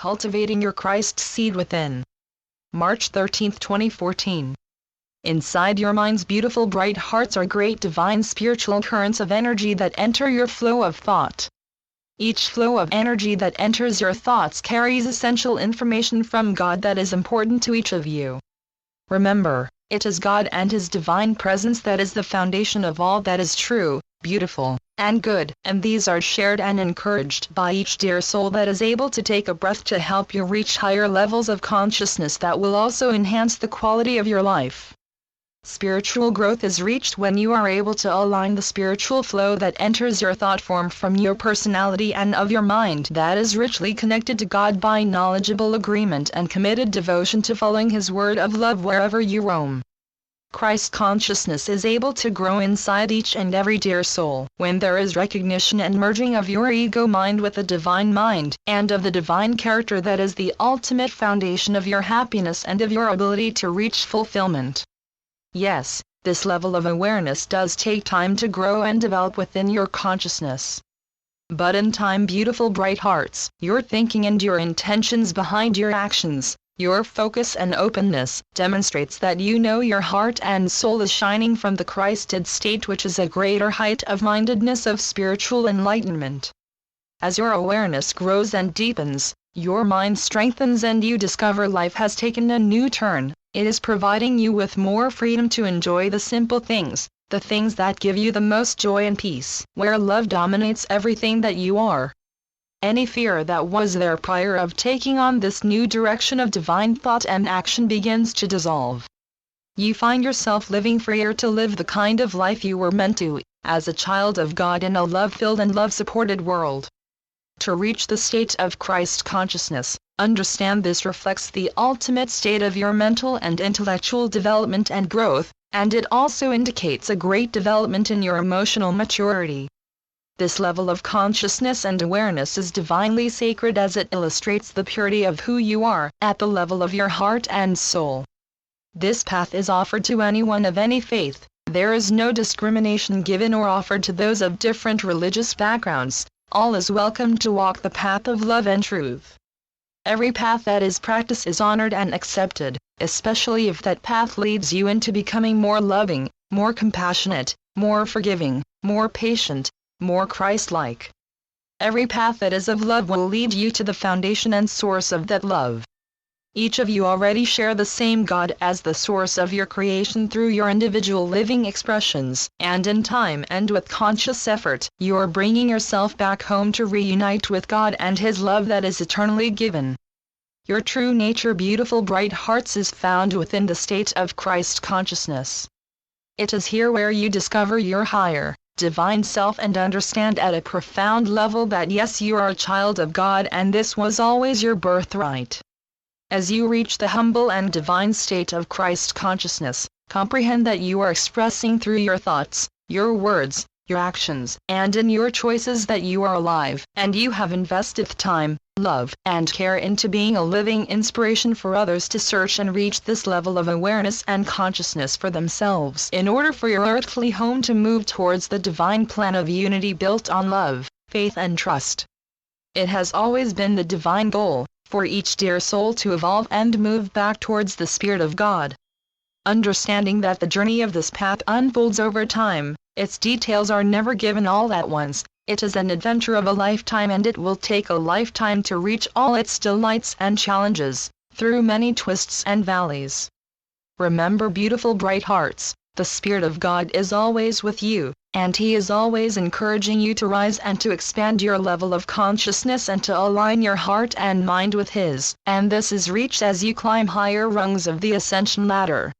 Cultivating Your Christ Seed Within. March 13, 2014. Inside your mind's beautiful bright hearts are great divine spiritual currents of energy that enter your flow of thought. Each flow of energy that enters your thoughts carries essential information from God that is important to each of you. Remember, it is God and His divine presence that is the foundation of all that is true, beautiful, and good, and these are shared and encouraged by each dear soul that is able to take a breath to help you reach higher levels of consciousness that will also enhance the quality of your life. Spiritual growth is reached when you are able to align the spiritual flow that enters your thought form from your personality and of your mind that is richly connected to God by knowledgeable agreement and committed devotion to following His word of love wherever you roam. Christ consciousness is able to grow inside each and every dear soul when there is recognition and merging of your ego mind with the divine mind and of the divine character that is the ultimate foundation of your happiness and of your ability to reach fulfillment. Yes, this level of awareness does take time to grow and develop within your consciousness. But in time, beautiful bright hearts, your thinking and your intentions behind your actions, your focus and openness, demonstrates that you know your heart and soul is shining from the Christed state, which is a greater height of mindedness of spiritual enlightenment. As your awareness grows and deepens, your mind strengthens and you discover life has taken a new turn. It is providing you with more freedom to enjoy the simple things, the things that give you the most joy and peace, where love dominates everything that you are. Any fear that was there prior of taking on this new direction of divine thought and action begins to dissolve. You find yourself living freer to live the kind of life you were meant to, as a child of God in a love-filled and love-supported world. To reach the state of Christ consciousness, understand this reflects the ultimate state of your mental and intellectual development and growth, and it also indicates a great development in your emotional maturity. This level of consciousness and awareness is divinely sacred as it illustrates the purity of who you are at the level of your heart and soul. This path is offered to anyone of any faith. There is no discrimination given or offered to those of different religious backgrounds. All is welcome to walk the path of love and truth. Every path that is practiced is honored and accepted, especially if that path leads you into becoming more loving, more compassionate, more forgiving, more patient, more Christ-like. Every path that is of love will lead you to the foundation and source of that love. Each of you already share the same God as the source of your creation through your individual living expressions, and in time and with conscious effort, you are bringing yourself back home to reunite with God and His love that is eternally given. Your true nature, beautiful bright hearts, is found within the state of Christ consciousness. It is here where you discover your higher, divine self and understand at a profound level that yes, you are a child of God and this was always your birthright. As you reach the humble and divine state of Christ consciousness, comprehend that you are expressing through your thoughts, your words, your actions, and in your choices that you are alive, and you have invested time, love, and care into being a living inspiration for others to search and reach this level of awareness and consciousness for themselves in order for your earthly home to move towards the divine plan of unity built on love, faith and trust. It has always been the divine goal for each dear soul to evolve and move back towards the Spirit of God. Understanding that the journey of this path unfolds over time, its details are never given all at once, it is an adventure of a lifetime and it will take a lifetime to reach all its delights and challenges, through many twists and valleys. Remember, beautiful bright hearts, the Spirit of God is always with you, and He is always encouraging you to rise and to expand your level of consciousness and to align your heart and mind with His, and this is reached as you climb higher rungs of the ascension ladder.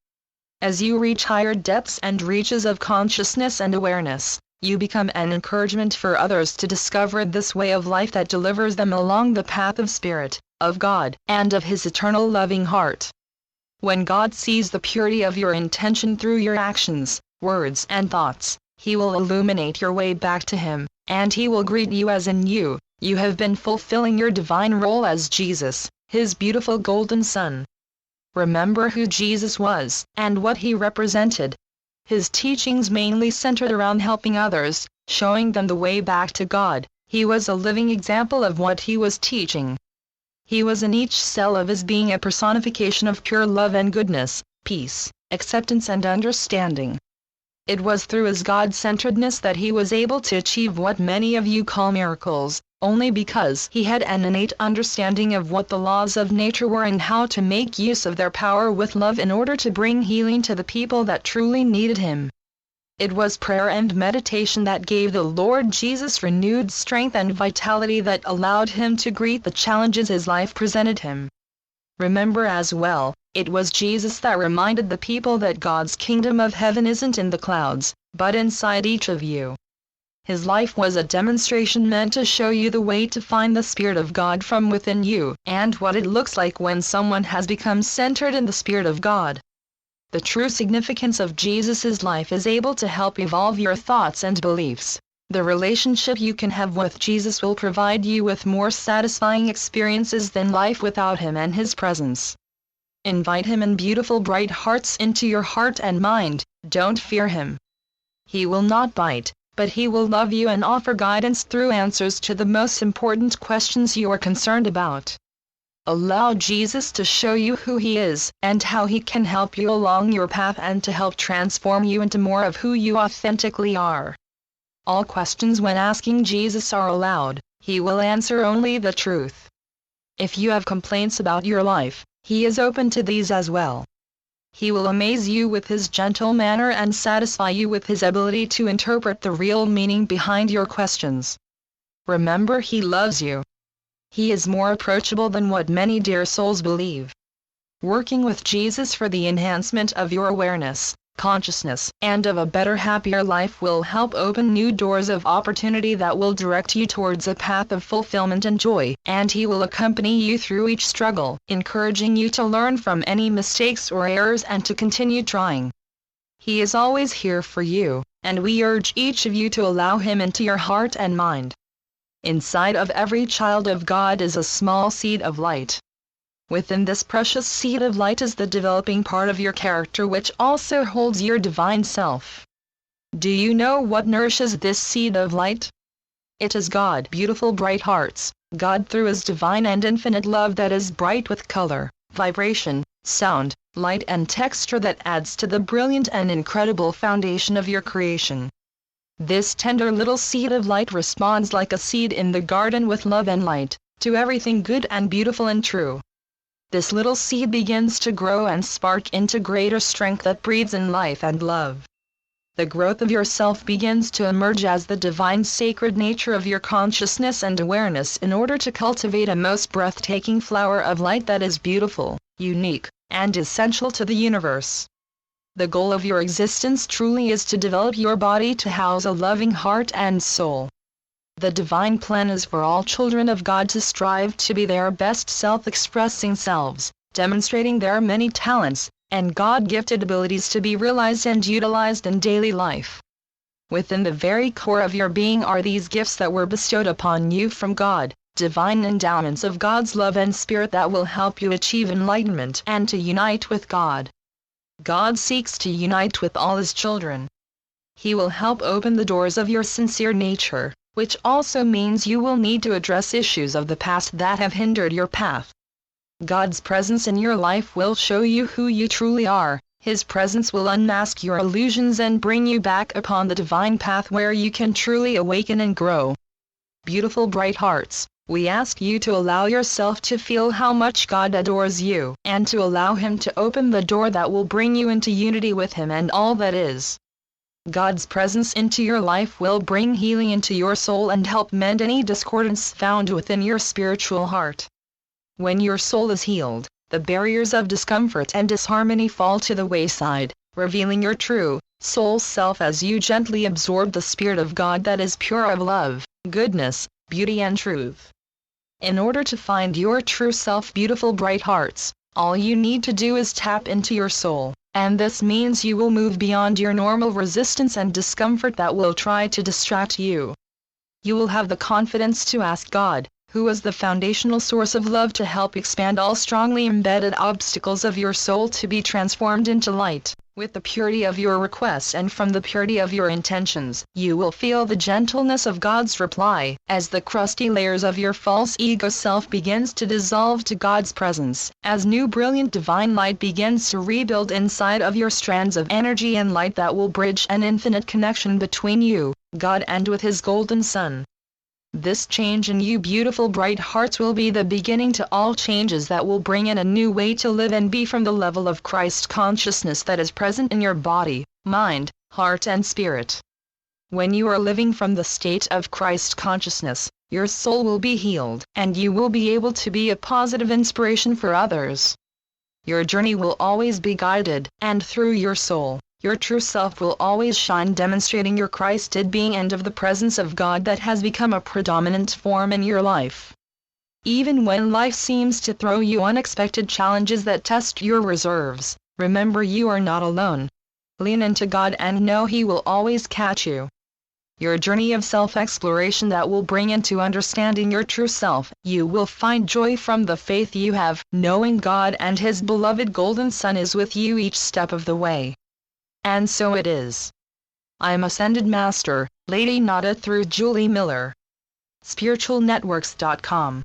As you reach higher depths and reaches of consciousness and awareness, you become an encouragement for others to discover this way of life that delivers them along the path of Spirit, of God, and of His eternal loving heart. When God sees the purity of your intention through your actions, words and thoughts, He will illuminate your way back to Him, and He will greet you as in you have been fulfilling your divine role as Jesus, His beautiful golden Son. Remember who Jesus was, and what He represented. His teachings mainly centered around helping others, showing them the way back to God. He was a living example of what He was teaching. He was in each cell of his being a personification of pure love and goodness, peace, acceptance and understanding. It was through his God-centeredness that he was able to achieve what many of you call miracles, only because he had an innate understanding of what the laws of nature were and how to make use of their power with love in order to bring healing to the people that truly needed him. It was prayer and meditation that gave the Lord Jesus renewed strength and vitality that allowed him to greet the challenges his life presented him. Remember as well, it was Jesus that reminded the people that God's kingdom of heaven isn't in the clouds, but inside each of you. His life was a demonstration meant to show you the way to find the Spirit of God from within you, and what it looks like when someone has become centered in the Spirit of God. The true significance of Jesus' life is able to help evolve your thoughts and beliefs. The relationship you can have with Jesus will provide you with more satisfying experiences than life without him and his presence. Invite him and beautiful bright hearts into your heart and mind. Don't fear him. He will not bite, but he will love you and offer guidance through answers to the most important questions you are concerned about. Allow Jesus to show you who he is and how he can help you along your path and to help transform you into more of who you authentically are. All questions when asking Jesus are allowed. He will answer only the truth. If you have complaints about your life, he is open to these as well. He will amaze you with his gentle manner and satisfy you with his ability to interpret the real meaning behind your questions. Remember, he loves you. He is more approachable than what many dear souls believe. Working with Jesus for the enhancement of your awareness, consciousness, and of a better, happier life will help open new doors of opportunity that will direct you towards a path of fulfillment and joy, and he will accompany you through each struggle, encouraging you to learn from any mistakes or errors and to continue trying. He is always here for you, and we urge each of you to allow him into your heart and mind. Inside of every child of God is a small seed of light. Within this precious seed of light is the developing part of your character which also holds your divine self. Do you know what nourishes this seed of light? It is God, beautiful bright hearts, God through his divine and infinite love that is bright with color, vibration, sound, light and texture that adds to the brilliant and incredible foundation of your creation. This tender little seed of light responds like a seed in the garden with love and light, to everything good and beautiful and true. This little seed begins to grow and spark into greater strength that breathes in life and love. The growth of yourself begins to emerge as the divine sacred nature of your consciousness and awareness in order to cultivate a most breathtaking flower of light that is beautiful, unique, and essential to the universe. The goal of your existence truly is to develop your body to house a loving heart and soul. The divine plan is for all children of God to strive to be their best self-expressing selves, demonstrating their many talents and God-gifted abilities to be realized and utilized in daily life. Within the very core of your being are these gifts that were bestowed upon you from God, divine endowments of God's love and spirit that will help you achieve enlightenment and to unite with God. God seeks to unite with all his children. He will help open the doors of your sincere nature, which also means you will need to address issues of the past that have hindered your path. God's presence in your life will show you who you truly are. His presence will unmask your illusions and bring you back upon the divine path where you can truly awaken and grow. Beautiful bright hearts, we ask you to allow yourself to feel how much God adores you, and to allow him to open the door that will bring you into unity with him and all that is. God's presence into your life will bring healing into your soul and help mend any discordance found within your spiritual heart. When your soul is healed, the barriers of discomfort and disharmony fall to the wayside, revealing your true, soul self as you gently absorb the Spirit of God that is pure of love, goodness, beauty and truth. In order to find your true self, beautiful bright hearts, all you need to do is tap into your soul. And this means you will move beyond your normal resistance and discomfort that will try to distract you. You will have the confidence to ask God, who is the foundational source of love, to help expand all strongly embedded obstacles of your soul to be transformed into light. With the purity of your requests and from the purity of your intentions, you will feel the gentleness of God's reply, as the crusty layers of your false ego self begins to dissolve to God's presence, as new brilliant divine light begins to rebuild inside of your strands of energy and light that will bridge an infinite connection between you, God, and with His golden Son. This change in you beautiful bright hearts will be the beginning to all changes that will bring in a new way to live and be from the level of Christ consciousness that is present in your body, mind, heart and spirit. When you are living from the state of Christ consciousness, your soul will be healed, and you will be able to be a positive inspiration for others. Your journey will always be guided, and through your soul, your true self will always shine, demonstrating your Christed being and of the presence of God that has become a predominant form in your life. Even when life seems to throw you unexpected challenges that test your reserves, remember you are not alone. Lean into God and know He will always catch you. Your journey of self-exploration that will bring into understanding your true self, you will find joy from the faith you have, knowing God and His beloved golden Son is with you each step of the way. And so it is. I'm Ascended Master, Lady Nada through Julie Miller. SpiritualNetworks.com